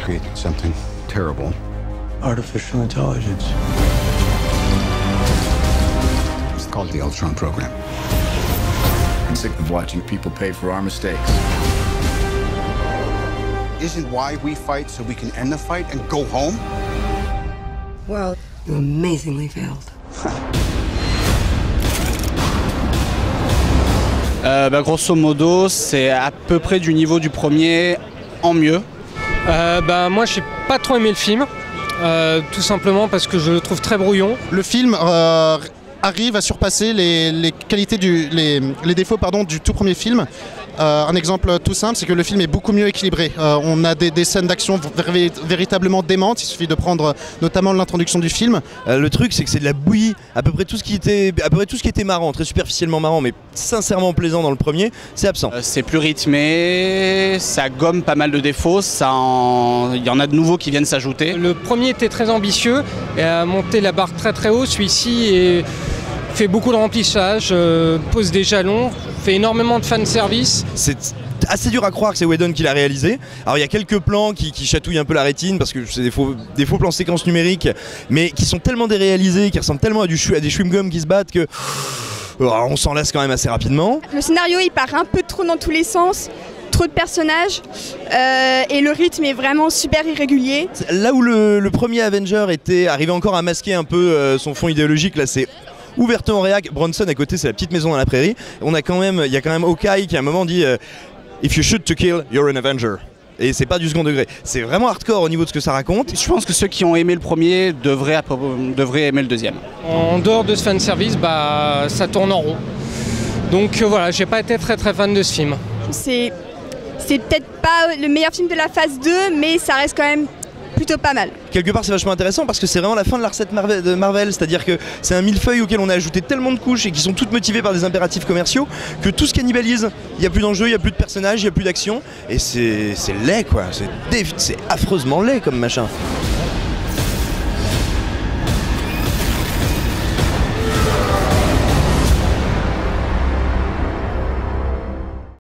created something terrible. Artificial intelligence. It's called the Ultron program. I'm sick of watching people pay for our mistakes. Isn't why we fight so we can end the fight and go home? Well, you amazingly failed. Grosso modo, c'est à peu près du niveau du premier, en mieux. Moi, j'ai pas trop aimé le film, tout simplement parce que je le trouve très brouillon. Le film arrive à surpasser les qualités les défauts du tout premier film. Un exemple tout simple, c'est que le film est beaucoup mieux équilibré. On a des scènes d'action véritablement démentes. Il suffit de prendre notamment l'introduction du film. Le truc, c'est que c'est de la bouillie. À peu près tout ce qui était marrant, très superficiellement marrant, mais sincèrement plaisant dans le premier, c'est absent. C'est plus rythmé, ça gomme pas mal de défauts, il y en a de nouveaux qui viennent s'ajouter. Le premier était très ambitieux et a monté la barre très très haut. Celui-ci fait beaucoup de remplissage, pose des jalons, fait énormément de fanservice. C'est assez dur à croire que c'est Whedon qui l'a réalisé. Alors il y a quelques plans qui chatouillent un peu la rétine parce que c'est des faux plans séquences numériques, mais qui sont tellement déréalisés, qui ressemblent tellement à des chewing-gums qui se battent que on s'en lasse quand même assez rapidement. Le scénario il part un peu trop dans tous les sens. Trop de personnages et le rythme est vraiment super irrégulier. Là où le premier Avenger était arrivé encore à masquer un peu son fond idéologique, là c'est ouvertement réac. Bronson à côté, c'est la petite maison dans la prairie. Il y a quand même Hawkeye qui à un moment dit If you shoot to kill, you're an Avenger. Et c'est pas du second degré. C'est vraiment hardcore au niveau de ce que ça raconte. Je pense que ceux qui ont aimé le premier devraient aimer le deuxième. En dehors de ce fanservice, ça tourne en rond. Donc voilà, j'ai pas été très très fan de ce film. C'est peut-être pas le meilleur film de la phase 2, mais ça reste quand même plutôt pas mal. Quelque part c'est vachement intéressant parce que c'est vraiment la fin de la recette de Marvel, c'est-à-dire que c'est un millefeuille auquel on a ajouté tellement de couches et qui sont toutes motivées par des impératifs commerciaux que tout se cannibalise. Il n'y a plus d'enjeux, il n'y a plus de personnages, il n'y a plus d'action et c'est laid quoi, c'est affreusement laid comme machin.